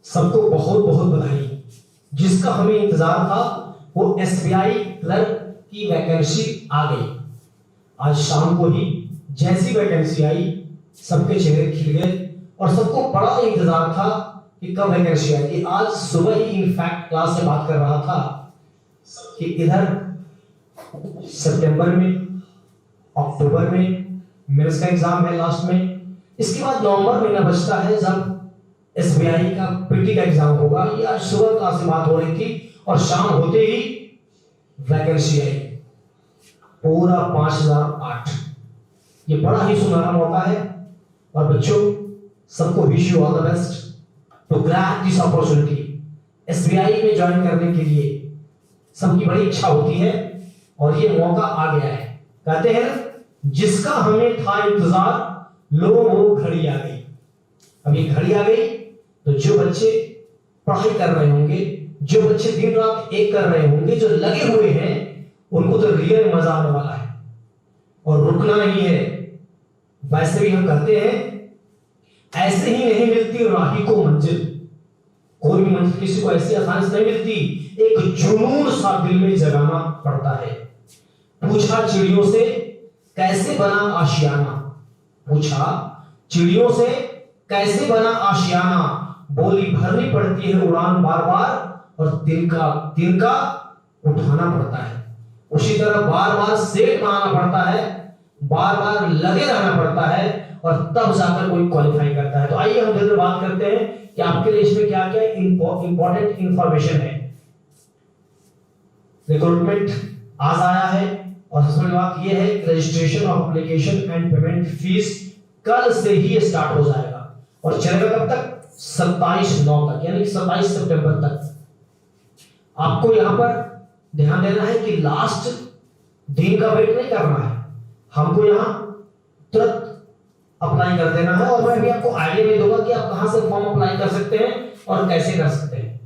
सबको बहुत बहुत बधाई। जिसका हमें इंतजार था वो एसबीआई क्लर्क की वैकेंसी आ गई। आज शाम को ही जैसी वैकेंसी आई सबके चेहरे खिल गए और सबको बड़ा इंतजार था कि कब वैकेंसी आएगी। आज सुबह ही इनफैक्ट क्लास से बात कर रहा था कि इधर सितंबर में, अक्टूबर में मेंस का एग्जाम है लास्ट में, इसके बाद नवंबर महीना बचता है जब एसबीआई का पीटी का एग्जाम होगा। ये आज सुबह क्लास में बात हो रही थी और शाम होते ही वैकेंसी आई पूरा 5008। ये बड़ा ही सुनहरा मौका है और बच्चों सबको wish you all the best to grab this opportunity. SBI में ज्वाइन करने के लिए सबकी बड़ी इच्छा होती है और ये मौका आ गया है। कहते हैं जिसका हमें था इंतजार लो वो घड़ी आ गई। अब ये घड़ी आ गई तो जो बच्चे पढ़ाई कर रहे होंगे, जो बच्चे दिन रात एक कर रहे होंगे, जो लगे हुए हैं, उनको तो रियल मजा आने वाला है और रुकना नहीं है। वैसे भी हम कहते हैं ऐसे ही नहीं मिलती राही को मंजिल। कोई भी मंजिल किसी को ऐसी आसानी से नहीं मिलती, एक जुनून सा दिल में जगाना पड़ता है। पूछा चिड़ियों से कैसे बना आशियाना, पूछा चिड़ियों से कैसे बना आशियाना, बोली भरनी पड़ती है उड़ान बार बार और तिनका उठाना पड़ता है। उसी तरह बार बार सेट बनाना पड़ता है, बार बार लगे रहना पड़ता है और तब जाकर कोई क्वालिफाई करता है। तो आइए हम जल्दी बात करते हैं कि आपके लिए इसमें क्या क्या इंपॉर्टेंट इंफॉर्मेशन है। रिक्रूटमेंट आज आया है और सबसे बड़ी बात यह है कि registration of application and payment fees कल से ही स्टार्ट हो जाएगा और चलेगा कब तक? 27/9 तक, यानी 27 सितंबर तक। आपको यहां पर ध्यान देना है कि लास्ट दिन का वेट नहीं करना है, हमको यहां तुरंत अप्लाई कर देना है। और मैं भी आपको आइडिया भी दूंगा कि आप कहां से फॉर्म अप्लाई कर सकते हैं और कैसे कर सकते हैं।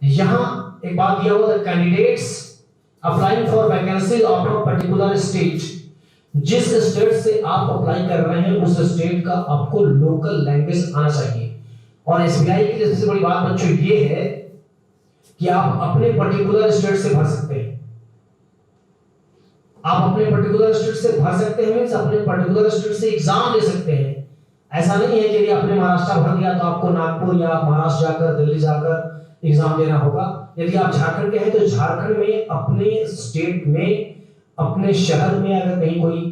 यहां एक बात दिया हुआ है, candidates applying for vacancy of a particular state. जिस स्टेट से आप अप्लाई कर रहे हैं उस स्टेट का आपको लोकल लैंग्वेज आना चाहिए। और एसबीआई की सबसे बड़ी बात बच्चों ये है कि आप अपने पर्टिकुलर स्टेट से भर सकते हैं। आप अपने पर्टिकुलर स्टेट से भर सकते हैं, मींस अपने पर्टिकुलर स्टेट से एग्जाम दे सकते हैं। ऐसा नहीं है कि यदि आपने महाराष्ट्र भर दिया तो आपको नागपुर या महाराष्ट्र जाकर, दिल्ली जाकर एग्जाम देना होगा। यदि आप झारखंड के हैं तो झारखंड में अपने स्टेट में, अपने शहर में अगर कहीं कोई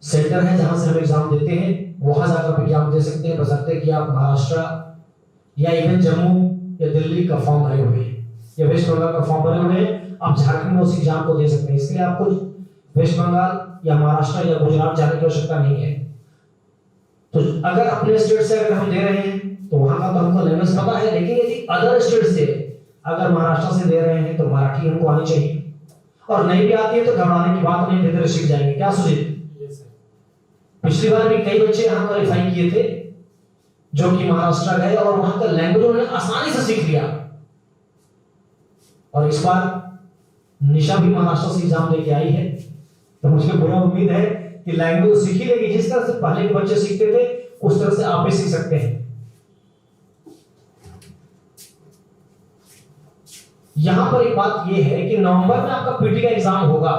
सेंटर है जहां से हम एग्जाम देते हैं वहां जाकर आप एग्जाम दे सकते हैं, बशर्ते कि आप महाराष्ट्र या इवन जम्मू या दिल्ली का फॉर्म भरे हुए हैं या वेस्ट बंगाल का फॉर्म भरे हुए हैं, आप झारखंड में उस एग्जाम को दे सकते हैं। इसलिए आपको वेस्ट बंगाल या महाराष्ट्र या गुजरात जाने की आवश्यकता नहीं है। तो अगर अपने स्टेट से अगर हम दे रहे हैं तो वहां का तो हमको लैंग्वेज पता है, लेकिन यदि अदर स्टेट से अगर महाराष्ट्र से दे रहे हैं तो मराठी हमको आनी चाहिए और नहीं भी आती है तो घबराने की बात नहीं, धीरे धीरे सीख जाएंगे। क्या सुजीत? पिछली बार भी कई बच्चे यहाँ क्वालिफाई किए थे जो कि महाराष्ट्र गए और वहां का लैंग्वेज उन्होंने आसानी से सीख लिया। और इस बार निशा भी महाराष्ट्र से एग्जाम देके आई है तो मुझे पूरा उम्मीद है कि लैंग्वेज सीख ही लेगी। जिस तरह से पहले के बच्चे सीखते थे उस तरह से आप भी सीख सकते हैं। यहां पर एक बात यह है कि नवंबर में आपका पीटी का एग्जाम होगा,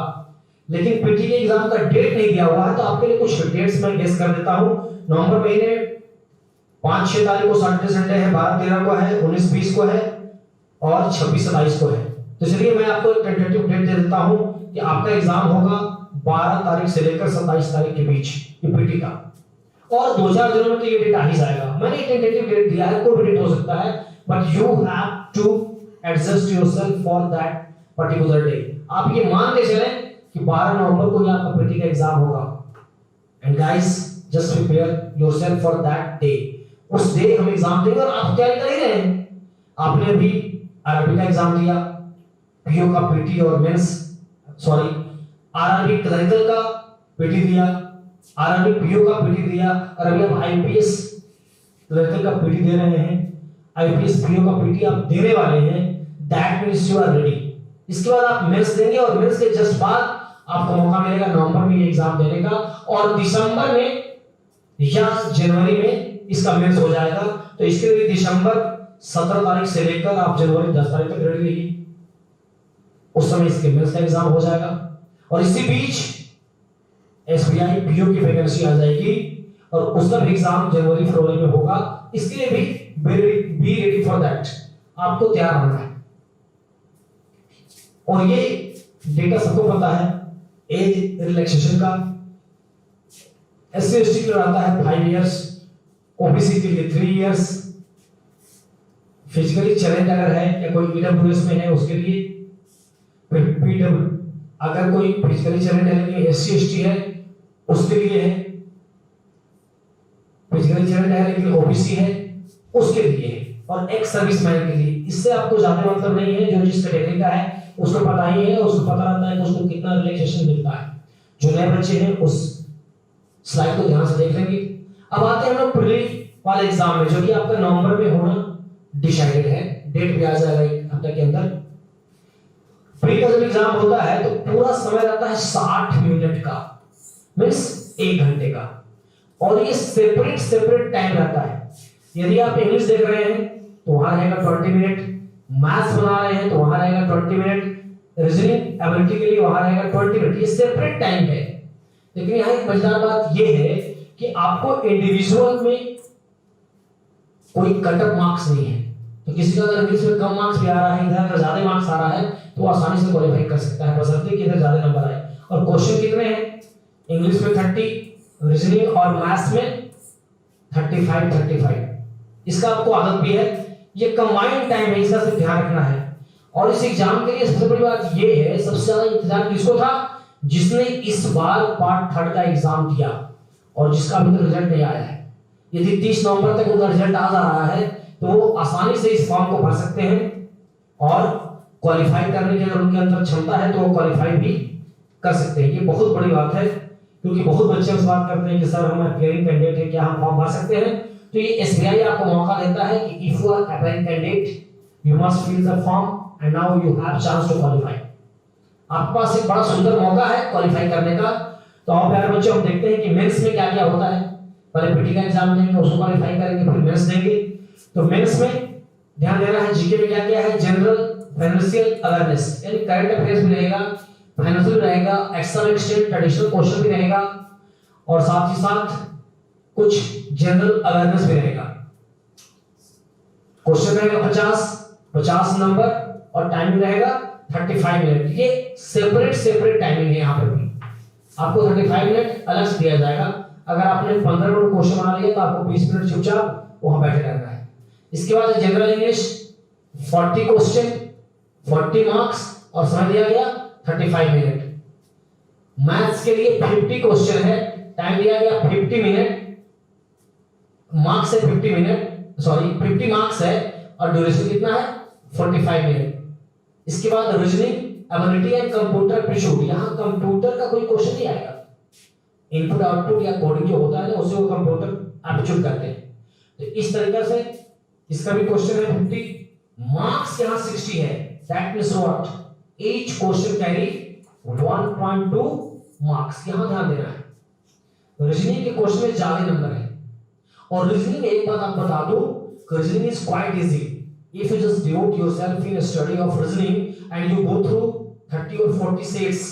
लेकिन पीटी के एग्जाम का डेट नहीं दिया हुआ है। तो आपके लिए कुछ डेट्स मैं गेस कर देता हूं। नवंबर महीने 5-6 तारीख को सैटरडे संडे है, 12-13 को है, 19-20 को है और 26-27 को है। तो इसलिए मैं आपको एक टेंटेटिव डेट दे देता हूं कि आपका एग्जाम होगा 12 तारीख से लेकर 27 तारीख के बीच पीटी का। और 2-4 दिनों में तो ये डेट आ ही जाएगा। मैंने एक टेंटेटिव डेट दिया है, कोई भी डेट हो सकता है, but you have to adjust yourself for that particular day. आप ये मान के चलें कि 12 नवंबर को ही आपका पीटी का एग्जाम होगा। And guys just prepare yourself for that day. उस डे हम एग्जाम देंगे और आप तैयारी कर ही रहे हैं। आपने अभी आरआरबी का एग्जाम दिया, पीओ का पीटी और मेंस, सॉरी आरआरबी क्लरिकल का पीटी दिया, आरआरबी पीओ का पीटी दिया और अभी आप आईपीएस क्लरिकल का पीटी दे रहे हैं, आईपीएस पीओ का पीटी आप देने वाले हैं। That means you are ready. इसके बाद आप मेंस देंगे और मेंस के जस्ट बाद आपको मौका मिलेगा नवंबर में ये एग्जाम देने का और दिसंबर में या जनवरी में इसका मेंस हो जाएगा। तो इसके लिए दिसंबर 17 तारीख से लेकर आप जनवरी 10 तारीख तक रेडी रहिए, उस समय इसके मेंस का एग्जाम हो जाएगा। और इसी बीच एसबीआई पीओ की वैकेंसी आ जाएगी और उसका भी एग्जाम जनवरी फरवरी में होगा। इसके लिए भी बी रेडी फॉर दैट, आपको तैयार रहना है। और ये डेटा सबको पता है, एज रिलैक्सेशन का एससी एसटी के लिए आता है 5 इयर्स, ओबीसी के लिए 3 इयर्स, फिजिकली चैलेंज अगर है या कोई ईडब्ल्यूएस में है उसके लिए, फिर पीडब्ल्यू अगर कोई फिजिकली चैलेंज है लेकिन एससी एसटी है उसके लिए है, फिजिकली चैलेंज है लेकिन ओबीसी है उसके लिए है, और एक्स सर्विसमैन के लिए। इससे आपको ज्यादा मतलब नहीं है, जो जिस कैटेगरी का है उसको पता ही है, उसको पता रहता है कि उसको कितना रिलैक्सेशन मिलता है। जो नए बच्चे हैं उस स्लाइड को ध्यान से देख लेंगे। अब आते हैं हम लोग प्रीली वाले एग्जाम में, जो कि आपका नवंबर में होना डिसाइडेड है, डेट भी आ जाएगा एक हफ्ते के अंदर। प्री का जब एग्जाम होता है तो पूरा समय रहता है 60 मिनट का, मींस 1 घंटे का, और ये सेपरेट टाइम रहता है। यदि आप इंग्लिश देख रहे हैं तो वहां रहेगा 20 मिनट, मैथ्स बना रहे हैं तो वहां रहेगा 20 मिनट, रीजनिंग एबिलिटी के लिए वहां रहेगा 20 मिनट। ये सेपरेट टाइम है। लेकिन यहाँ एक मजेदार बात ये है कि आपको इंडिविजुअल में कोई कटअप मार्क्स नहीं है। तो किसी का अगर इंग्लिश में कम मार्क्स भी आ रहा है, इधर अगर ज्यादा मार्क्स आ रहा है तो वो आसानी से क्वालिफाई कर सकता है, बशर्ते कि इधर ज्यादा नंबर आए। और क्वेश्चन कितने हैं? इंग्लिश में 30, रीजनिंग और मैथ्स में 35। इसका आपको आदत भी है, ये कंबाइंड टाइम है, इसका सिर्फ ध्यान रखना है। और इस एग्जाम के लिए सबसे बड़ी बात ये है, सबसे ज्यादा इंतजार किसको था? जिसने इस बार पार्ट 3 का एग्जाम दिया और जिसका अभी तक रिजल्ट नहीं आया है। यदि 30 नवंबर तक उनका रिजल्ट आ जा रहा है तो वो आसानी से इस फॉर्म को भर सकते हैं और क्वालिफाई करने की अगर उनके अंदर क्षमता है तो वो क्वालिफाई भी कर सकते हैं। ये बहुत बड़ी बात है, क्योंकि बहुत बच्चे उस बात करते हैं कि सर हम अपियरिंग कैंडिडेट है, क्या हम फॉर्म भर सकते हैं? तो ये एसबीआई आपको मौका देता है कि if you are appearing candidate you must fill the form and now you have chance to qualify. आपके पास एक बड़ा सुंदर मौका है क्वालिफाई करने का। तो आप प्यारे बच्चों, हम देखते हैं कि मेंस में क्या क्या होता है। पहले पीटी का एग्जाम देंगे, उसको क्वालिफाई करेंगे, फिर मेंस देंगे। तो मेंस में ध्यान देना है, जीके में क्या क्या है? जनरल फाइनेंशियल अवेयरनेस, यानी करंट अफेयर्स भी रहेगा, फाइनेंशियल भी रहेगा, एक्सटर्नल स्टेट ट्रेडिशनल क्वेश्चन भी रहेगा, और साथ ही साथ कुछ जनरल अवेयरनेस भी रहेगा। क्वेश्चन रहेगा 50 नंबर और टाइमिंग रहेगा 35 मिनट। ये सेपरेट टाइमिंग है। यहाँ पर भी आपको 35 मिनट अलग से दिया जाएगा। अगर आपने 15 मिनट क्वेश्चन बना लिया तो आपको 20 मिनट चुपचाप वहां बैठे रहना है। इसके बाद जनरल इंग्लिश 40 क्वेश्चन 40 मार्क्स और समय दिया गया 35 मिनट। मैथ्स के लिए 50 क्वेश्चन है, टाइम दिया गया 50 मिनट, मार्क्स है 50 मिनट, सॉरी 50 मार्क्स है और ड्यूरेशन कितना है? 45 मिनट। इसके बाद reasoning ability and computer aptitude, यहाँ कंप्यूटर का कोई क्वेश्चन नहीं आएगा। इनपुट आउटपुट या कोडिंग जो होता है ना, उसे वो कंप्यूटर एप्टीट्यूड करते हैं। तो इस तरीके से इसका भी क्वेश्चन है 50, मार्क्स यहाँ 60 है। That means what? Each question carry 1.2 marks. यहाँ ध्यान देना है। रीजनिंग के क्वेश्चन में ज्यादा नंबर है, और रीजनिंग में एक बात आप बता दूं, reasoning is quite easy. If you just devote yourself in a study of reasoning and you go through 30 or 40 sets,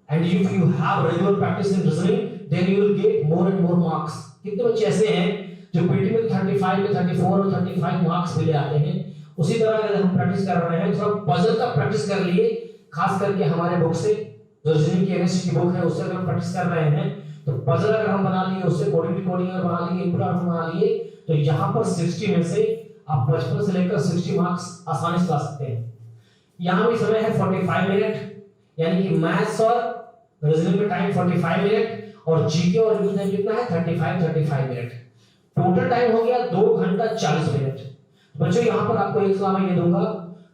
and if you have regular practice in reasoning, then you will get more and more marks. कितने बच्चे ऐसे हैं जो PT में 35 में 34 और 35 marks मिले आते हैं? उसी तरह अगर हम प्रैक्टिस कर रहे हैं, थोड़ा पजल का प्रैक्टिस कर लिए, खास करके हमारे बुक से, जो रीजनिंग की एनएससी की बुक है उससे अगर प्रैक्टिस कर रहे हैं तो पजल अगर हम बना लिए, उससे कोडिंग बना लिए, इनपुट आउटपुट बना लिए, तो यहाँ पर 60 में से आप 55 से लेकर 60 मार्क्स आसानी से ला सकते हैं। यहाँ भी समय है 45 मिनट, यानी कि मैथ्स और रीजनिंग में टाइम 45 मिनट, और जीके और इंग्लिश में कितना है? 35 मिनट। टोटल टाइम हो गया 2 घंटा 40 मिनट। बच्चों यहाँ पर आपको एक सलाह मैं ये दूंगा,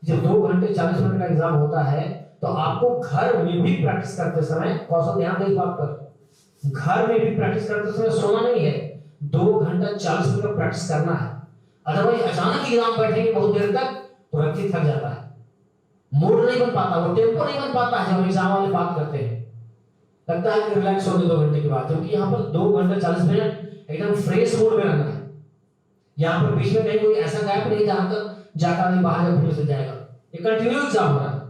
जब 2 घंटे 40 मिनट का एग्जाम होता है तो आपको घर में भी प्रैक्टिस करते समय, कौशल ध्यान दें इस बात पर, घर में भी प्रैक्टिस करते समय सोना नहीं है, 2 घंटा 40 मिनट का प्रैक्टिस करना है। अदरवाइज अचानक एग्जाम बैठेंगे बहुत देर तक तो व्यक्ति थक जाता है, मूड नहीं बन पाता, वो टेम्पो नहीं बन पाता है। जब एग्जाम वाले बात करते हैं लगता है कि रिलैक्स हो गए 2 घंटे के बाद, क्योंकि यहाँ पर 2 घंटे 40 मिनट एकदम फ्रेश मोड में रहना है। यहाँ पर बीच में कहीं कोई ऐसा गैप नहीं जहां तक जाकर आदमी बाहर जब फिर से जाएगा। ये कंटिन्यू एग्जाम हो रहा है।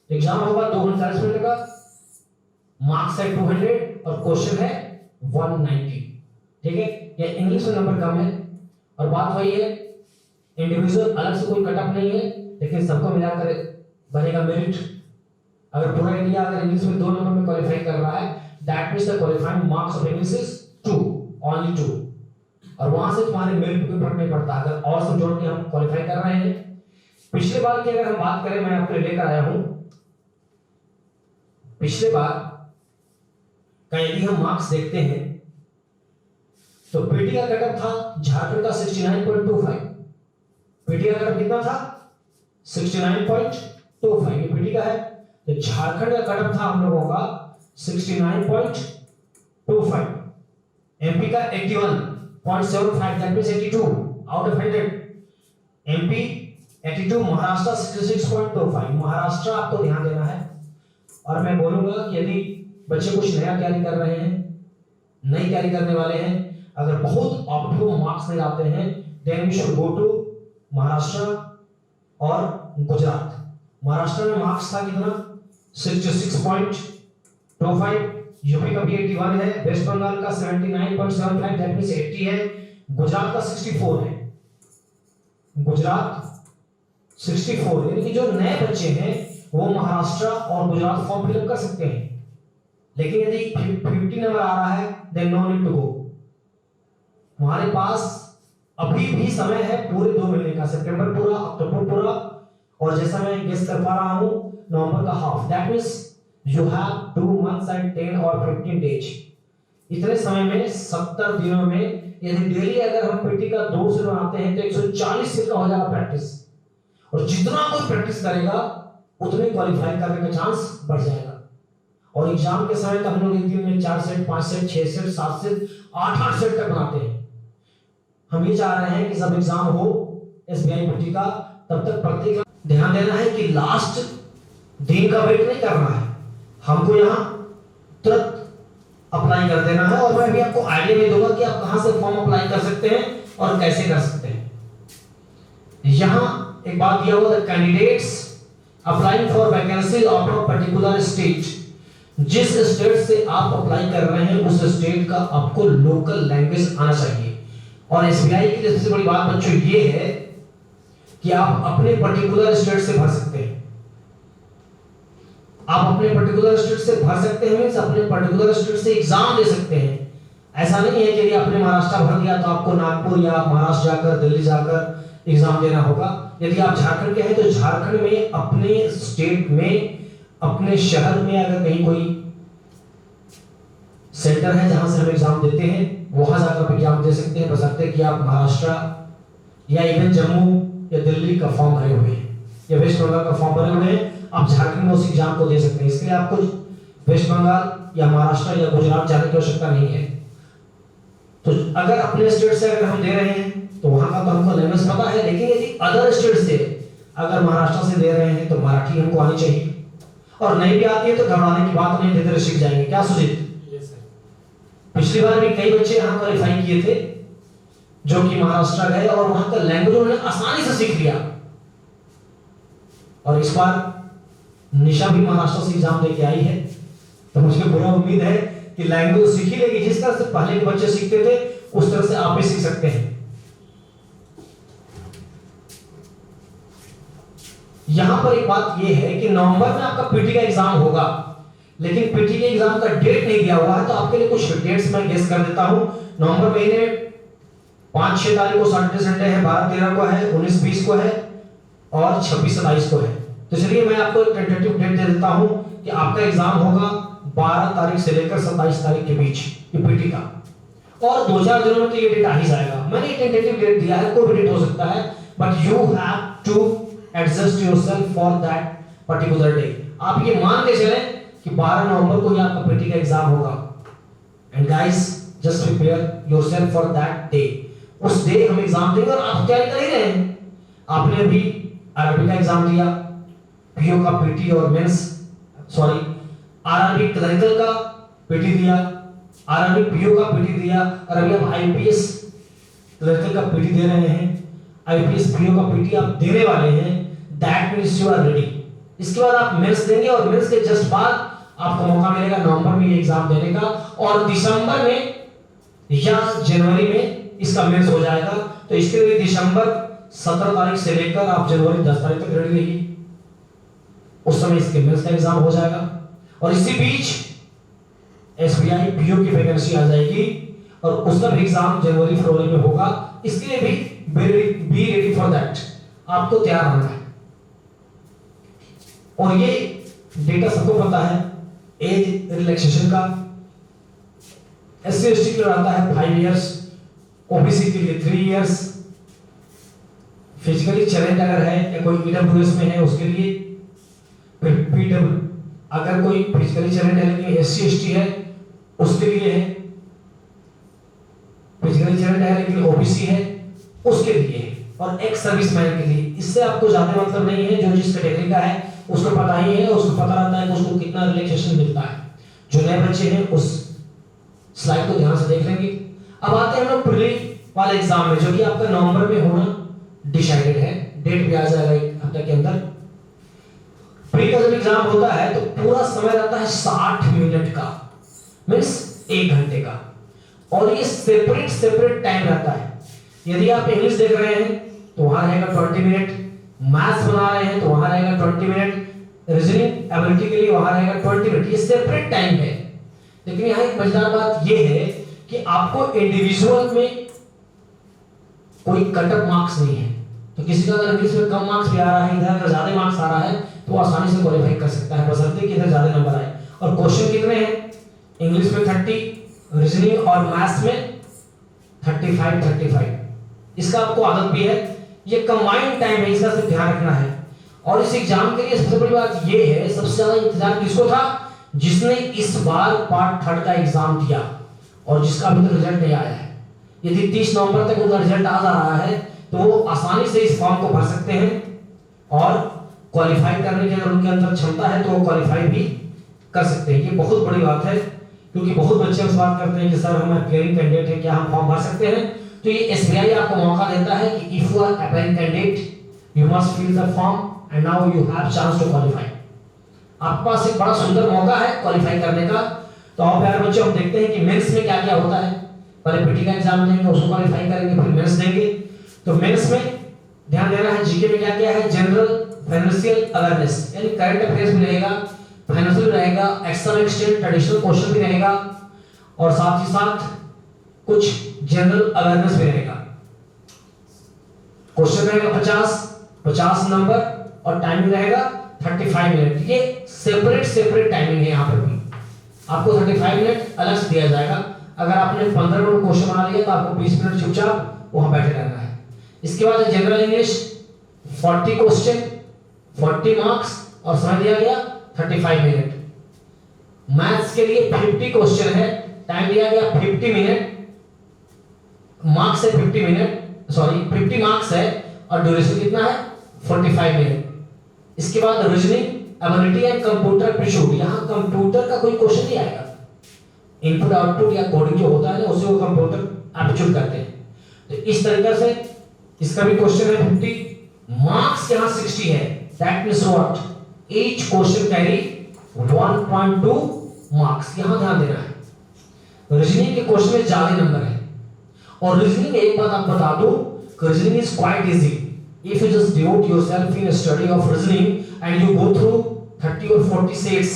एग्जाम होगा 2 मिनट का, मार्क्स है 200 और क्वेश्चन है 190। ठीक है, ये इंग्लिश में नंबर कम है और बात वही है, इंडिविजुअल अलग से कोई कटअप नहीं है, लेकिन सबको मिलाकर बनेगा मेरिट। अगर पूरा इंडिया अगर इंग्लिश में 2 नंबर में क्वालिफाई कर रहा है, that means the qualifying marks of English is 2, only 2, और वहां से तुम्हारे मेरिट पे फर्क नहीं पड़ता अगर और सब जोड़ के हम क्वालिफाई कर रहे हैं। पिछले बार की अगर हम बात करें, मैं आपको लेकर आया हूं पिछले बार का, यदि हम मार्क्स देखते हैं तो पीटी का कटअप था झारखंड का 69.25। पीटी का कटअप कितना था? 69.25। ये पीटी का है, तो झारखंड का कटअप था हम लोगों का 69.25। एमपी का 81.75, that means 82 out of 100। MP 82, Maharashtra 66.25। Maharashtra आपको ध्यान देना है। और मैं बोलूंगा कि यदि बच्चे कुछ नया तैयारी कर रहे हैं, नई तैयारी करने वाले हैं, अगर बहुत ऑप्टिमम मार्क्स नहीं लाते हैं, then we should go to Maharashtra और गुजरात। महाराष्ट्र में मार्क्स था कितना? 66.25। यूपी का भी 81 है, वेस्ट बंगाल का 79.75, दैट मींस 80 है, गुजरात का 64 है। गुजरात 64, यानी कि जो नए बच्चे हैं वो महाराष्ट्र और गुजरात फॉर्म फिलअप कर सकते हैं। लेकिन यदि 50 नंबर आ रहा है, then no need to go. हमारे पास अभी भी समय है पूरे 2 महीने का, सितंबर पूरा, अक्टूबर पूरा, और जैसा मैं गेस कर पा रहा हूं नवंबर का half, that means you have 2 months and 10 और 15 डेज। इतने समय में 70 दिनों में यदि डेली अगर हम पीटी का 2 से बनाते हैं तो 140 दिन का हो जाएगा प्रैक्टिस, और जितना कोई प्रैक्टिस करेगा उतने क्वालिफाई करने का चांस बढ़ जाएगा। और एग्जाम के समय तो हम लोग एक दिन में 4 set, 5 set, 6 set, 7 set, 8 set तक बनाते हैं। हम ये चाह रहे हैं कि जब एग्जाम हो एसबीआई पीटी का, तब तक प्रत्येक ध्यान देना है कि लास्ट दिन का वेट नहीं करना है, हमको यहाँ तुरंत अप्लाई कर देना है। और मैं भी आपको आइडिया नहीं दूंगा कि आप कहां से फॉर्म अप्लाई कर सकते हैं और कैसे कर सकते हैं। यहां एक बात दिया हुआ है, candidates applying for vacancy of a particular state. जिस स्टेट से आप अप्लाई कर रहे हैं उस स्टेट का आपको लोकल लैंग्वेज आना चाहिए। और एसबीआई की सबसे बड़ी बात बच्चों ये है कि आप अपने पर्टिकुलर स्टेट से भर सकते हैं। आप अपने पर्टिकुलर स्टेट से भर सकते हैं, मींस अपने पर्टिकुलर स्टेट से एग्जाम दे सकते हैं। ऐसा नहीं है कि यदि आपने महाराष्ट्र भर दिया तो आपको नागपुर या महाराष्ट्र जाकर, दिल्ली जाकर एग्जाम देना होगा। यदि आप झारखंड के हैं तो झारखंड में अपने स्टेट में, अपने शहर में अगर कहीं कोई सेंटर है जहां से हम एग्जाम देते हैं, वहां जाकर आप एग्जाम दे सकते हैं, बशर्ते कि आप महाराष्ट्र या इवन जम्मू या दिल्ली का फॉर्म भरे हुए हैं या वेस्ट बंगाल का फॉर्म भरे हुए हैं, आप झारखंड में उस एग्जाम को दे सकते हैं। इसके लिए आपको वेस्ट बंगाल या महाराष्ट्र या गुजरात जाने की आवश्यकता नहीं है। तो अगर अपने स्टेट से अगर हम दे रहे हैं तो वहां का तो हमको लैंग्वेज पता है, लेकिन यदि अदर स्टेट से अगर महाराष्ट्र से दे रहे हैं तो मराठी हमको आनी चाहिए, और नहीं भी आती है तो घबराने की बात नहीं, धीरे-धीरे सीख जाएंगे। क्या सुजीत? पिछली बार भी कई बच्चे यहाँ क्वालिफाई किए थे जो कि महाराष्ट्र गए और वहां का लैंग्वेज उन्होंने आसानी से सीख लिया। और इस बार निशा भी महाराष्ट्र से एग्जाम देके आई है, तो मुझे पूरा उम्मीद है कि लैंग्वेज सीख ही लेगी। जिस तरह से पहले के बच्चे सीखते थे उस तरह से आप भी सीख सकते हैं। यहां पर एक बात यह है कि नवंबर में आपका पीटी का एग्जाम होगा, लेकिन पीटी के एग्जाम का डेट नहीं दिया हुआ है, तो आपके लिए कुछ डेट्स मैं गेस कर देता हूं। नवंबर महीने 5-6 तारीख को सैटरडे संडे है, 12-13 को है, 19-20 को है और 26-27 को है। तो चलिए मैं आपको एक टेंटेटिव डेट दे देता हूं कि आपका एग्जाम होगा 12 तारीख से लेकर 27 तारीख के बीच पीटी का, और 2-4 दिनों में तो ये डेट आ ही जाएगा। मैंने एक टेंटेटिव डेट दिया है, कोई भी डेट हो सकता है, but you have to adjust yourself for that particular day. आप ये मान के चलें कि 12 नवंबर को ही आपका पीटी का एग्जाम होगा, and guys just prepare yourself for that day. उस डे हम एग्जाम देंगे और आप तैयारी कर ही रहे हैं। आपने अभी आरआरबी का एग्जाम दिया, पीओ का पीटी और मेंस, सॉरी आरआरबी क्लरिकल का पीटी दिया, और अभी पीओ का पीटी दिया और अभी आप आईपीएस क्लर्क का पीटी दे रहे हैं, आईपीएस पीओ का पीटी आप देने वाले हैं, that means you are ready. इसके बाद आप मेंस देंगे और मेंस के जस्ट बाद आपको मौका मिलेगा नवंबर में ये एग्जाम देने का और दिसंबर में या जनवरी में इसका मेंस हो जाएगा। तो इसके लिए दिसंबर 17 तारीख से लेकर आप जनवरी 10 तारीख तक रेडी रहिए, उस समय इसके मेंस का एग्जाम हो जाएगा। और इसी बीच एसबीआई पीओ की वैकेंसी आ जाएगी और उसका भी एग्जाम जनवरी फरवरी में होगा। इसके लिए भी बी रेडी फॉर दैट, आपको तैयार रहना है। और ये डेटा सबको पता है, एज रिलैक्सेशन का एससी एसटी के लिए आता है 5 इयर्स, ओबीसी के लिए 3 इयर्स, फिजिकली चैलेंज अगर है या कोई ईडब्ल्यूएस में है उसके लिए, फिर पीडब्ल्यू अगर कोई फिजिकली चैलेंज है लेकिन एससी एसटी है उसके लिए है, फिजिकली चैलेंज है लेकिन ओबीसी है उसके लिए है, और एक्स सर्विसमैन के लिए। इससे आपको ज्यादा मतलब नहीं है, जो जिस कैटेगरी का है उसको पता ही है, उसको पता रहता है कि उसको कितना रिलैक्सेशन मिलता है। जो नए बच्चे हैं उस स्लाइड को ध्यान से देख लेंगे। अब आते हैं हम लोग प्रीली वाले एग्जाम में, जो कि आपका नवंबर में होना डिसाइडेड है, डेट भी आ जाएगा एक हफ्ते के अंदर। प्री का जब एग्जाम होता है तो पूरा समय रहता है 60 मिनट का, मींस 1 घंटे का, और ये सेपरेट टाइम रहता है। यदि आप इंग्लिश देख रहे हैं तो वहां रहेगा 20 मिनट, मैथ्स बना रहे हैं तो वहां रहेगा 20 मिनट, रीजनिंग एबिलिटी के लिए वहां रहेगा 20 मिनट। ये सेपरेट टाइम है। लेकिन यहाँ एक मजेदार बात ये है कि आपको इंडिविजुअल में कोई कटअप मार्क्स नहीं है। तो किसी का अगर इंग्लिश में कम मार्क्स भी आ रहा है, इधर अगर ज्यादा मार्क्स आ रहा है तो आसानी से क्वालिफाई कर सकता है, बशर्ते कि इधर ज्यादा नंबर आए। और क्वेश्चन कितने हैं? इंग्लिश में 30, रीजनिंग और मैथ्स में 35। इसका आपको आदत भी है, ये कंबाइंड टाइम है, इसका सिर्फ ध्यान रखना है। और इस एग्जाम के लिए सबसे बड़ी बात ये है, सबसे ज्यादा इंतजार किसको था? जिसने इस बार पार्ट 3 का एग्जाम दिया और जिसका अभी तक रिजल्ट नहीं आया है। यदि 30 नवंबर तक उनका रिजल्ट आ जा रहा है तो वो आसानी से इस फॉर्म को भर सकते हैं और क्वालिफाई करने की अगर उनके अंदर क्षमता है तो वो क्वालिफाई भी कर सकते हैं। ये बहुत बड़ी बात है, क्योंकि बहुत बच्चे उस बात करते हैं कि सर हम अपियरिंग कैंडिडेट हैं, क्या हम फॉर्म भर सकते हैं? तो ये एसबीआई आपको मौका देता है कि if you are appearing candidate you must fill the form and now you have chance to qualify. आपके पास एक बड़ा सुंदर मौका है क्वालिफाई करने का। तो आओ प्यारे बच्चों, हम देखते हैं कि मेंस में क्या क्या होता है। पहले पीटी का एग्जाम देंगे, उसको क्वालिफाई करेंगे, फिर मेंस देंगे। तो मेंस में ध्यान देना है, जीके में क्या क्या है? जनरल फाइनेंशियल अवेयरनेस, यानी करंट अफेयर्स भी रहेगा, फाइनेंशियल रहेगा, एक्सटर्नल एक्सटेंट ट्रेडिशनल क्वेश्चन भी रहेगा, और साथ ही साथ कुछ जनरल अवेयरनेस भी रहेगा। क्वेश्चन रहेगा 50 नंबर और टाइमिंग रहेगा 35 मिनट। ये सेपरेट टाइमिंग है। यहाँ पर भी आपको 35 मिनट अलग से दिया जाएगा। अगर आपने 15 मिनट क्वेश्चन बना लिया तो आपको 20 मिनट चुपचाप वहां बैठे रहना है। इसके बाद जनरल इंग्लिश 40 क्वेश्चन 40 मार्क्स और समय दिया गया 35 मिनट। मैथ्स के लिए 50 क्वेश्चन है, टाइम दिया गया 50 मिनट, मार्क्स है 50 मिनट, सॉरी 50 मार्क्स है और ड्यूरेशन कितना है? 45 मिनट। इसके बाद reasoning ability and computer aptitude, यहां कंप्यूटर का कोई क्वेश्चन नहीं आएगा। इनपुट आउटपुट या कोडिंग जो होता है ना, उसे वो कंप्यूटर एप्टीट्यूड कहते हैं। तो इस तरीके से इसका भी क्वेश्चन है 50, मार्क्स यहां 60 है। That means what? Each question carry 1.2 marks, यहां ध्यान देना है। रीजनिंग के क्वेश्चन में ज्यादा नंबर है, और रीजनिंग एक बात आप बता दूं, reasoning is quite easy if you just devote yourself in a study of reasoning and you go through 30 or 40 sets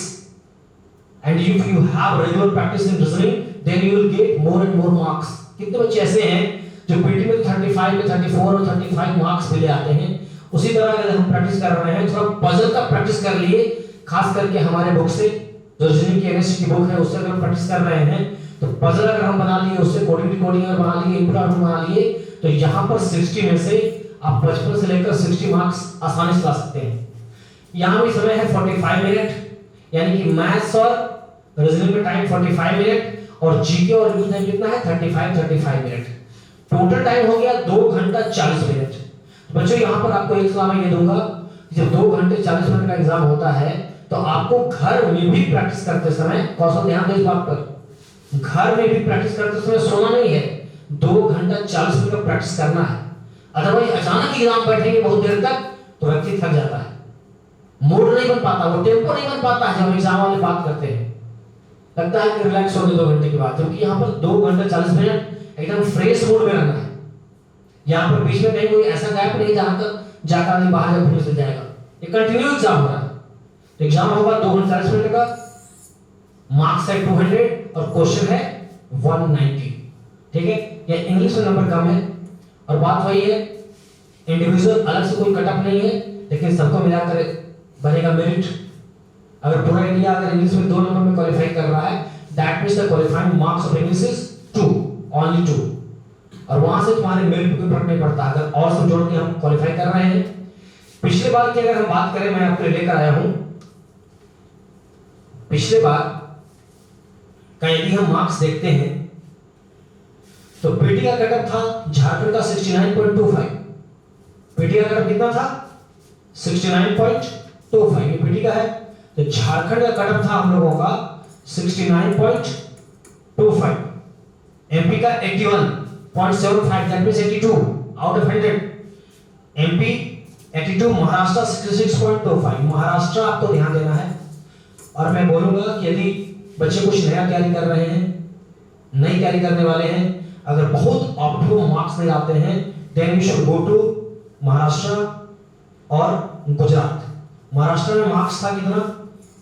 and if you have regular practice in reasoning then you will get more and more marks। कितने बच्चे ऐसे हैं जो PT में 35 में 34 और 35 marks भी ले आते हैं। उसी तरह अगर हम प्रैक्टिस कर रहे हैं, थोड़ा पजल का प्रैक्टिस कर लिए, खास करके हमारे बुक से जो रीजनिंग की एनएससी की बुक है उससे अगर प्रैक्टिस कर रहे हैं तो पजल अगर हम बना लिए, उससे कोडिंग अगर बना लिए, इनपुट आउटपुट बना लिए, तो यहाँ पर 60 में से आप 55 से लेकर 60 मार्क्स आसानी से ला सकते हैं। यहाँ भी समय है 45 मिनट, यानी कि मैथ्स और रीजनिंग में टाइम 45 मिनट और जीके और इंग्लिश में कितना है? 35 मिनट। टोटल टाइम हो गया 2 घंटा 40 मिनट। तो बच्चों यहाँ पर आपको एक सलाह मैं ये दूंगा, जब 2 घंटे 40 मिनट का एग्जाम होता है तो आपको घर में भी प्रैक्टिस करते समय कौशल ध्यान दो इस बात पर, घर में भी प्रैक्टिस करते समय सोना नहीं है, 2 घंटा 40 मिनट का प्रैक्टिस करना है। अदरवाइज अचानक एग्जाम बैठेंगे बहुत देर तक तो व्यक्ति थक जाता है, मूड नहीं बन पाता, वो टेम्पो नहीं बन पाता है। जब एग्जाम वाले बात करते हैं लगता है कि रिलैक्स हो गए 2 घंटे के बाद, जबकि यहाँ पर 2 घंटा 40 मिनट एकदम फ्रेश मूड में रहना है। यहाँ पर बीच में कहीं कोई ऐसा गैप नहीं जहां तक जाकर आदमी बाहर जाकर फिर जाएगा। ये कंटिन्यू एग्जाम हो रहा है। तो एग्जाम होगा 2 घंटा 40 मिनट का, मार्क्स है 200 और क्वेश्चन है 190। ठीक है, ये इंग्लिश में नंबर कम है और बात वही है, इंडिविजुअल अलग से कोई कटअप नहीं है, लेकिन सबको मिलाकर बनेगा मेरिट। अगर पूरा इंडिया अगर इंग्लिश में 2 नंबर में क्वालिफाई कर रहा है, that means the qualifying marks of English is 2, only 2, और वहां से तुम्हारे मेरिट पे कोई फर्क नहीं पड़ता अगर और सब जोड़ के हम क्वालिफाई कर रहे हैं। पिछले बार की अगर हम बात करें, मैं आपके लिए लेकर आया हूं, पिछले बार का यदि हम मार्क्स देखते हैं तो पीटी का कटअप था झारखंड का 69.25। पीटी का कटअप कितना था? 69.25। ये पीटी का है। तो झारखंड का कटअप था हम लोगों का 69.25। एमपी का 81.75, that means 82 out of 100। MP 82, Maharashtra 66.25। Maharashtra आपको ध्यान देना है। और मैं बोलूंगा कि यदि बच्चे कुछ नया कैरी कर रहे हैं, नई कैरी करने वाले हैं, अगर बहुत ऑप्टिमम मार्क्स नहीं आते हैं, then you should go to Maharashtra और गुजरात। महाराष्ट्र में मार्क्स था कितना?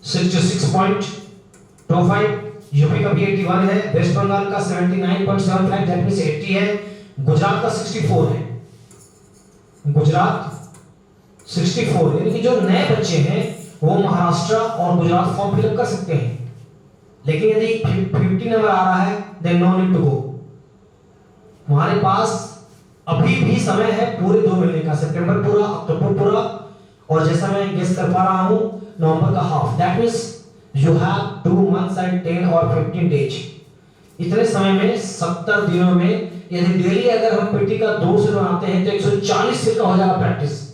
66.25। यूपी का भी 81 है, वेस्ट बंगाल का 79.75, दैट मींस 80 है, गुजरात का 64 है। गुजरात 64, यानी कि जो नए बच्चे हैं वो महाराष्ट्र और गुजरात फॉर्म फिलअप कर सकते हैं। लेकिन यदि 50 नंबर आ रहा है, then no need to go. हमारे पास अभी भी समय है पूरे 2 महीने का, सितंबर पूरा, अक्टूबर पूरा, और जैसा मैं गेस कर पा रहा हूं नवंबर का half. That means you have 2 months and 10 और 15 डेज। इतने समय में 70 दिनों में यदि डेली अगर हम पीटी का 2 सेट बनाते हैं तो 140 सेट का हो जाएगा प्रैक्टिस।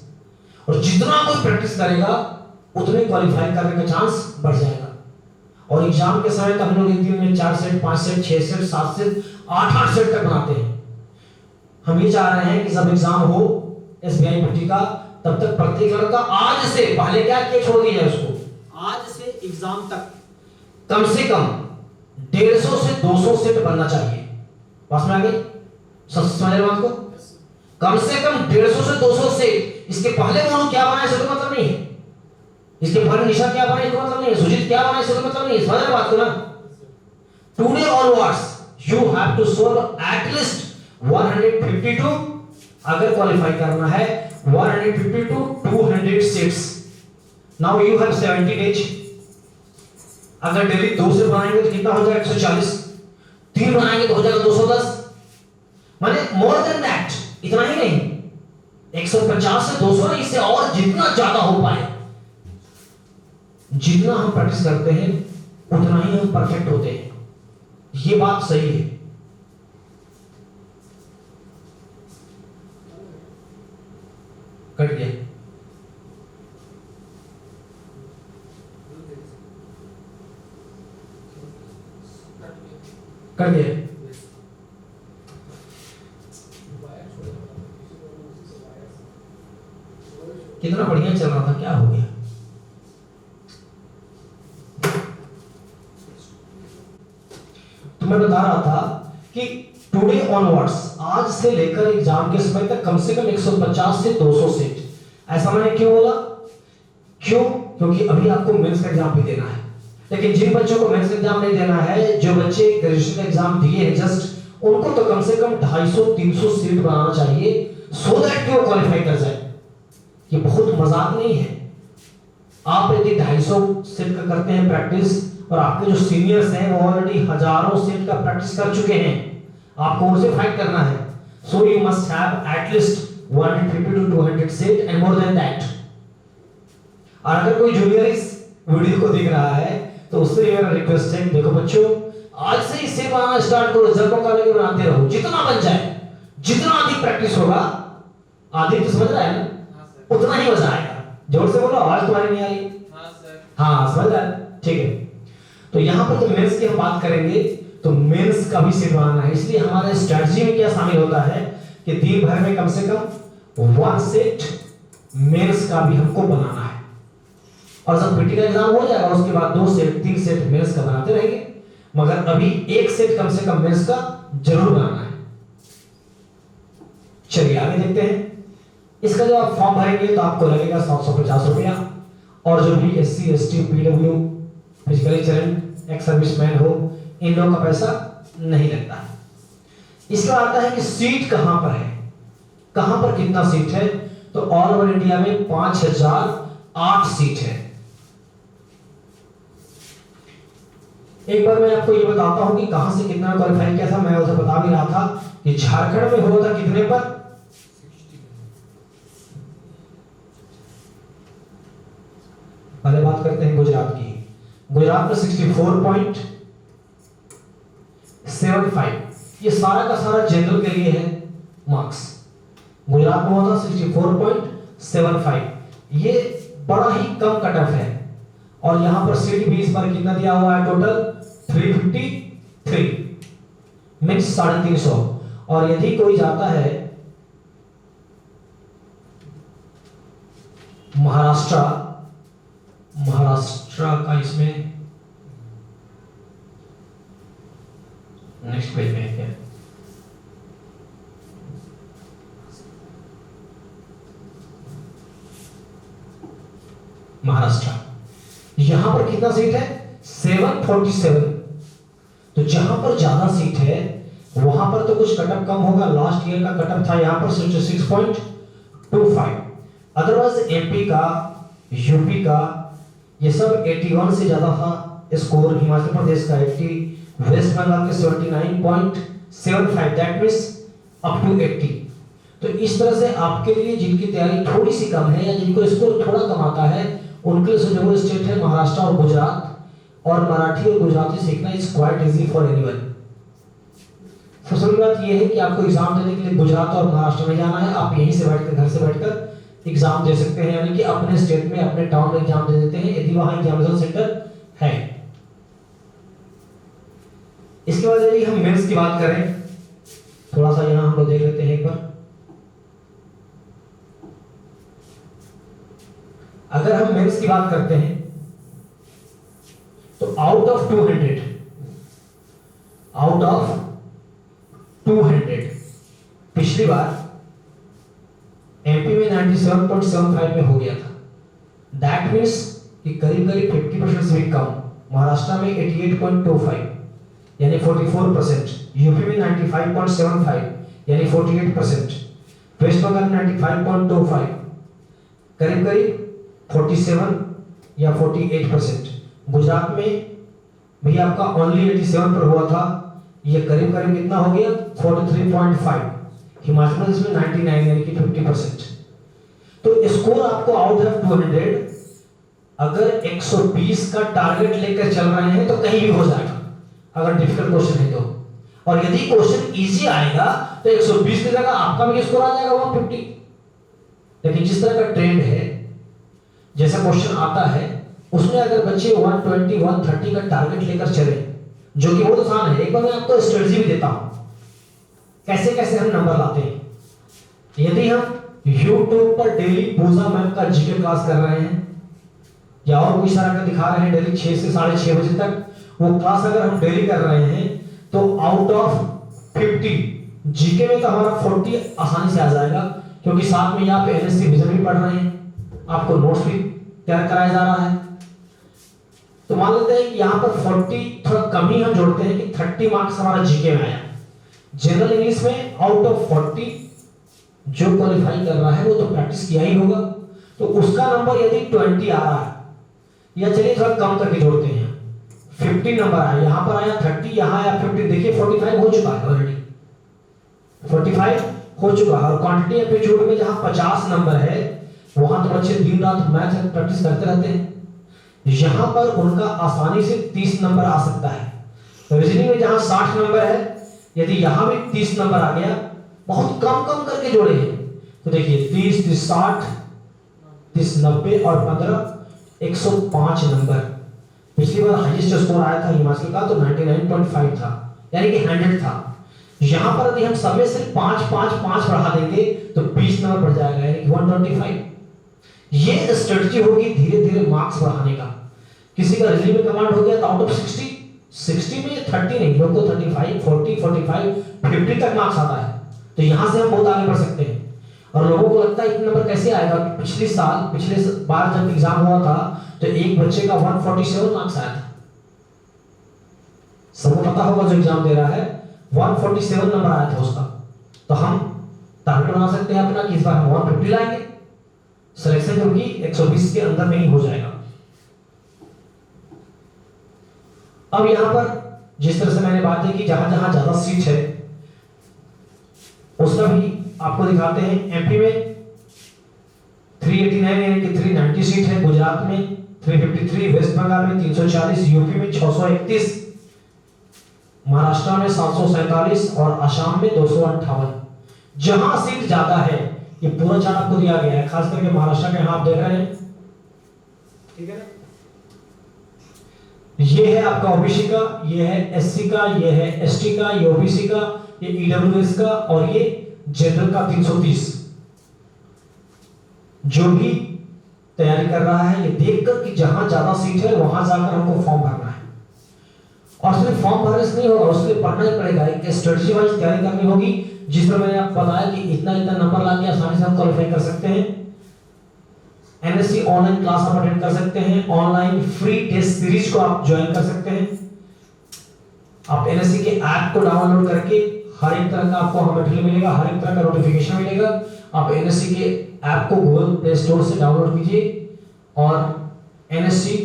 और जितना कोई प्रैक्टिस करेगा उतने क्वालिफाई करने का चांस बढ़ जाएगा। और एग्जाम के समय तक हम लोग एक दिन में 4 set, 5 set, 6 set, 7 set, 8 set तक बनाते हैं। हम ये चाह रहे हैं कि जब एग्जाम हो एसबीआई पीटी का, तब तक प्रत्येक लड़का आज से, पहले क्या किया छोड़ दिया उसको, आज से एग्जाम तक कम से कम 150 से 200 सेट बनना चाहिए। पास में आ गई? समझ रहे बात को? कम से कम 150 से 200 सेट। इसके पहले मोनू क्या बनाए इसका तो मतलब नहीं है, इसके पहले निशा क्या बनाए इसका मतलब नहीं है, सुजीत क्या बनाए इसका मतलब नहीं है। समझ रहे बात को ना? Today onwards you have to solve at least 152, अगर क्वालिफाई करना है 152 to 206। Now you have 70 days. अगर डेली 2 से बनाएंगे तो कितना हो जाएगा? 140। 3 बनाएंगे तो हो जाएगा 210, माने मोर देन दैट। इतना ही नहीं, 150 से 200 नहीं, इससे और जितना ज्यादा हो पाए। जितना हम प्रैक्टिस करते हैं उतना ही हम परफेक्ट होते हैं। ये बात सही है। कट गया, कट गया। कितना बढ़िया चल रहा था, क्या हो गया? तो मैं बता रहा था कि टुडे ऑनवर्ड्स, आज से लेकर एग्जाम के समय तक कम से कम 150 से 200 सेट। ऐसा मैंने क्यों बोला? क्यों? क्योंकि अभी आपको मेंस का एग्जाम भी देना है। लेकिन जिन बच्चों को मेंस एग्जाम नहीं देना है, जो बच्चे ग्रेजुएशन का एग्जाम दिए हैं जस्ट, उनको तो कम से कम 250-300 सीट बनाना चाहिए, सो दैट वो क्वालिफाई कर जाए। ये बहुत मजाक नहीं है। आप यदि 250 सीट का करते हैं प्रैक्टिस, और आपके जो सीनियर्स हैं वो ऑलरेडी हजारों सीट का प्रैक्टिस कर चुके हैं, आपको उनसे फाइट करना है। So you must have at least 150 to 200 seat and more than that. और अगर कोई जूनियर इस वीडियो को देख रहा है तो उससे मेरा रिक्वेस्ट है, देखो बच्चों, आज से इससे बनाना स्टार्ट करो, जब मौका लगे बनाते रहो, जितना बन जाए, जितना अधिक प्रैक्टिस होगा, अधिक तो समझ रहा है ना, उतना ही मजा आएगा। जोर से बोलो, आवाज तुम्हारी नहीं आ रही? हाँ समझ रहा है, ठीक है। तो यहां पर जब मेंस की हम बात करेंगे तो मेंस का भी सेट बनाना है। इसलिए हमारे स्ट्रेटजी में क्या शामिल होता है कि दिन भर में कम से कम 1 सेट मेंस का भी हमको बनाना है। और जब पीटी का एग्जाम हो जाएगा उसके बाद 2 सेट 3 सेट मेंस का बनाते रहेंगे, मगर अभी 1 सेट कम से कम मेंस का जरूर बनाना है। चलिए आगे देखते हैं। इसका जब आप फॉर्म भरेंगे तो आपको लगेगा 750 रुपया, और जो भी SC ST PW physically challenge ex serviceman हो, इन लोगों का पैसा नहीं लगता है। इसका आता है कि सीट कहां पर है, कहां पर कितना सीट है। तो ऑल ओवर इंडिया में 5008 सीट है। एक बार मैं आपको ये बताता हूं कि कहां से कितना क्वालिफाई किया था। मैं उसे बता भी रहा था कि झारखंड में हुआ था कितने पर, पहले बात करते हैं गुजरात की। गुजरात में 64.75, ये सारा का सारा जनरल के लिए है मार्क्स। गुजरात में हुआ था 64.75, ये बड़ा ही कम कट ऑफ है। और यहां पर सीट भी इस बार कितना दिया हुआ है, टोटल 353 मीन्स 350। और यदि कोई जाता है महाराष्ट्र का, इसमें नेक्स्ट पेज में है, महाराष्ट्र, यहां पर कितना सीट है 747। तो जहां पर ज्यादा सीट है वहां पर तो कुछ कटअप कम होगा। लास्ट ईयर का कटअप था यहां पर 66.25। अदरवाइज एमपी का, यूपी का, ये सब 81 से ज्यादा था स्कोर। हिमाचल प्रदेश का 80, वेस्ट बंगाल के 79.75, दैट मींस अप टू 80। तो इस तरह से आपके लिए जिनकी तैयारी थोड़ी सी कम है या जिनको स्कोर थोड़ा कम आता है, उनके लिए सुटेबल स्टेट है महाराष्ट्र और गुजरात। और मराठी और गुजराती सीखना is quite easy for anyone. सबसे बड़ी बात यह है कि आपको एग्जाम देने के लिए गुजरात और महाराष्ट्र में जाना है। आप यहीं से बैठकर, घर से बैठकर एग्जाम दे सकते हैं, यानी कि अपने स्टेट में, अपने टाउन में एग्जाम दे देते हैं यदि वहां एग्जामिनेशन सेंटर है। इसके बाद यदि हम मेंस की बात करें, थोड़ा सा यहां हम लोग देख लेते हैं एक बार। अगर हम मेंस की बात करते हैं तो आउट ऑफ 200 पिछली बार एमपी में 97.75 में हो गया था। दैट मींस कि करीब करीब 50% से भी कम। महाराष्ट्र में 88.25 यानी 44%, यूपी में 95.75 यानी 48%, वेस्ट बंगाल 95.25 करीब करीब 47 या 48%। गुजरात में भी आपका ओनली 87 पर हुआ था, ये करीब करीब कितना हो गया 43.5। हिमाचल प्रदेश में 99 यानी कि 50%। तो स्कोर आपको आउट ऑफ 200 अगर 120 का टारगेट लेकर चल रहे हैं तो कहीं भी हो जाएगा, अगर डिफिकल्ट क्वेश्चन है तो। और यदि क्वेश्चन इजी आएगा तो 120 की जगह आपका भी स्कोर आ जाएगा 150। लेकिन जिस तरह का ट्रेंड है, जैसा क्वेश्चन आता है उसमें अगर बच्चे 120 130 का टारगेट लेकर चले, जो कि बहुत आसान है। एक बार मैं आपको स्ट्रेटजी भी देता हूं कैसे कैसे हम नंबर लाते हैं। यदि हम YouTube पर डेली पूजा मैम का जीके क्लास कर रहे हैं या और कोई सारा का दिखा रहे हैं डेली 6 से 6:30 बजे तक, वो क्लास अगर हम डेली कर रहे हैं तो आउट ऑफ 50 जीके में तो हमारा 40 आसानी से आ जाएगा, क्योंकि साथ में यहाँ पे एनएससी विजन भी पढ़ रहे हैं, आपको नोट्स भी तैयार कराया जा रहा है। तो मान लेते हैं कि यहाँ पर 40 थोड़ा कम ही हम जोड़ते हैं कि 30 मार्क्स हमारा जीके में आया। जनरल इंग्लिश में आउट ऑफ 40 जो क्वालिफाई कर रहा है वो तो प्रैक्टिस किया ही होगा, तो उसका नंबर यदि 20 आ रहा है, या चलिए थोड़ा कम करके जोड़ते हैं 15 नंबर आया, यहाँ पर आया 30, यहाँ आया 15, देखिए 45 हो चुका है ऑलरेडी, 45 हो चुका है। और क्वांटिटी एप्टीट्यूड में जहाँ 50 नंबर है वहां तो बच्चे दिन रात मैथ प्रैक्टिस करते रहते हैं, यहां पर उनका आसानी से 30 नंबर आ सकता है। तो रीजनिंग में जहां 60 नंबर है, यदि यहां भी 30 नंबर आ गया, बहुत कम कम करके जोड़े हैं, तो देखिए 30 30 60 30 90 और 15 105 नंबर। पिछली बार हाईएस्ट स्कोर आया था हिमाचल का तो 99.5 था, यानी कि 100 था। यहां पर यदि हम सब में सिर्फ 5 5 5 बढ़ा देंगे तो 20 नंबर बढ़ जाएगा, यानी कि 125। ये स्ट्रेटजी होगी धीरे धीरे मार्क्स बढ़ाने का। किसी का रीजनिंग में कमांड हो गया तो आउट ऑफ 60 में 30 नहीं, लोग को 35 40 45 50 तक मार्क्स आता है। तो यहां से हम बहुत आगे बढ़ सकते हैं। और लोगों को लगता है इतना नंबर कैसे आएगा। पिछले बार जब एग्जाम हुआ था तो एक बच्चे का 147 मार्क्स आया था। सबको पता होगा जो एग्जाम दे रहा है 147 नंबर आया था उसका। तो हम टारगेट बना सकते हैं अपना कि इस बार हम 150 लाएंगे। सिलेक्शन जो कि 120 के अंदर में ही हो जाएगा। अब यहां पर जिस तरह से मैंने बात की जहां जहां ज्यादा सीट है उसका भी आपको दिखाते हैं। एमपी में 389 यानी कि 390 सीट है, गुजरात में 353, वेस्ट बंगाल में 340, यूपी में 631, महाराष्ट्र में 747 और असम में 258। जहां सीट ज्यादा है ये पूरा चार्ट आपको दिया गया है, खास करके महाराष्ट्र के यहां आप देख रहे हैं, ठीक है ना। ये है आपका ओबीसी का, ये है एससी का, ये है एसटी का, ये ओबीसी का, ये ईडब्ल्यूएस का और ये जनरल का 330। जो भी तैयारी कर रहा है ये देखकर कि जहां ज्यादा सीट है वहां जाकर हमको फॉर्म भरना है। और सिर्फ फॉर्म भरने से नहीं होगा, उसके लिए पढ़ना ही पड़ेगा, एक स्ट्रेटजी वाइज तैयारी करनी होगी। जिस पर मैंने आपको बताया कि इतना इतना नंबर लाके आसानी से हम क्वालिफाई कर सकते हैं। एनएससी ऑनलाइन क्लास आप अटेंड कर सकते हैं, ऑनलाइन फ्री टेस्ट सीरीज को आप ज्वाइन कर सकते हैं। आप एनएससी के ऐप को डाउनलोड करके हर एक तरह का आपको मटेरियल मिलेगा, हर एक तरह का नोटिफिकेशन मिलेगा। आप एनएससी के ऐप को गूगल प्ले स्टोर से डाउनलोड कीजिए और एनएससी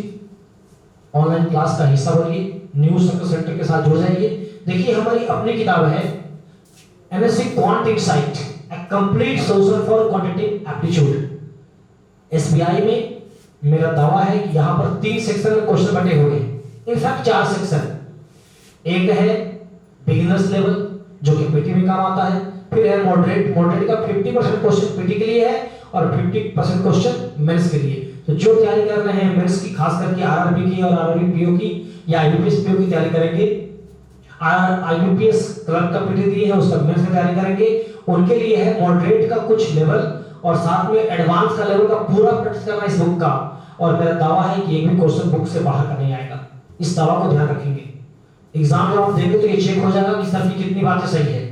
ऑनलाइन क्लास का हिस्सा बनिए, न्यूज सेंटर के साथ जुड़ जाइए। देखिए हमारी अपनी किताब है NSC quant insight, A complete solution for quantitative aptitude. SBI में मेरा दावा है कि यहां पर 3 सेक्शन में क्वेश्चन बटे हुए हैं, इनफैक्ट 4 सेक्शन। एक है बिगिनर्स लेवल जो कि पीटी में काम आता है, फिर है मॉडरेट का 50% क्वेश्चन पीटी के लिए है और 50% क्वेश्चन मेंस के लिए। तो जो तैयारी कर रहे हैं मेंस की, खास करके आरआरबी की और आरआरबी पीओ की या आईबीपीएस पीओ की तैयारी करेंगे, आईबीपीएस क्लर्क का पीटी दिए है उसका मेंस की तैयारी करेंगे, उनके लिए है मॉडरेट का कुछ लेवल और साथ में एडवांस का लेवल का पूरा प्रैक्टिस करना इस बुक का। और मेरा दावा है कि एक भी क्वेश्चन बुक से बाहर का नहीं आएगा, इस दावा को ध्यान रखेंगे। एग्जाम जब आप देंगे तो ये चेक हो जाएगा कि सर की कितनी बातें सही है।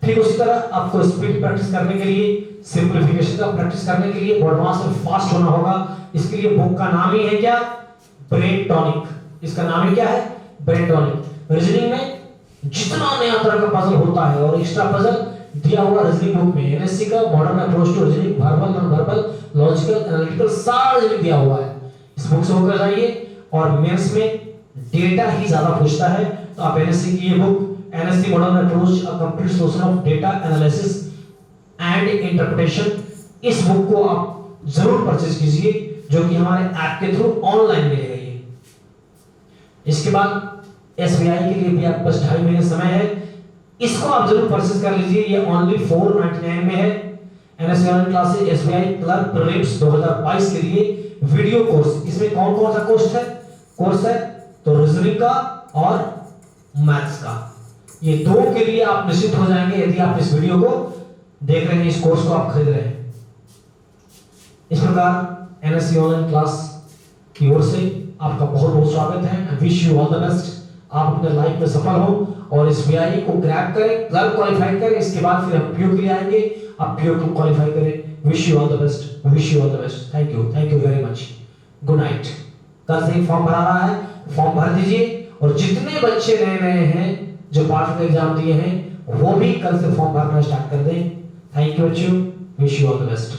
ठीक उसी तरह आपको स्पीड प्रैक्टिस करने के लिए, सिंपलीफिकेशन का प्रैक्टिस करने के लिए, एडवांस में फास्ट होना होगा। इसके लिए बुक का नाम ही है क्या, ब्रेन टॉनिक। इसका नाम ही क्या है, ब्रेन टॉनिक। रीजनिंग में जितना नया तरह का पजल होता है और एक्स्ट्रा पजल दिया हुआ रीजनिंग बुक में, एनएससी का modern approach to reasoning, verbal non verbal logical analytical सारा रीजनिंग दिया हुआ है। इस बुक से होकर जाइए। और मेंस में डेटा ही ज्यादा पूछता है तो आप एनएससी की ये book NSC modern approach a complete solution of data analysis and interpretation, इस बुक को आप जरूर परचेज कीजिए जो कि हमारे ऐप के थ्रू ऑनलाइन मिलेगा ये। इसके बाद एसबीआई के लिए भी आपके पास 2.5 महीने समय है, इसको आप जरूर परचेज कर लीजिए। ये ओनली 499 में है। NSC online classes SBI clerk prelims 2022 के लिए वीडियो कोर्स। इसमें कौन कौन सा कोर्स है तो रीजनिंग का और मैथ्स का, ये दो के लिए आप निश्चित हो जाएंगे यदि आप इस वीडियो को देख रहे हैं, इस कोर्स को आप खरीद रहे हैं। इस प्रकार एनएससी ऑनलाइन क्लास की ओर से आपका बहुत बहुत स्वागत है। I wish you all the best. आप अपने लाइफ में सफल हो और इस बीआई को क्रैक करें, क्लर्क क्वालिफाई करें, इसके बाद फिर हम पीओ के लिए आएंगे, आप पीओ को क्वालिफाई करें। Wish you all the best, wish you all the best. Thank you very much, good night. कल से ही फॉर्म भरा रहा है, फॉर्म भर दीजिए। और जितने बच्चे नए हैं जो पार्ट एग्जाम दिए हैं वो भी कल से फॉर्म भरना स्टार्ट कर दें। थैंक यू बच्चों, wish you all the best.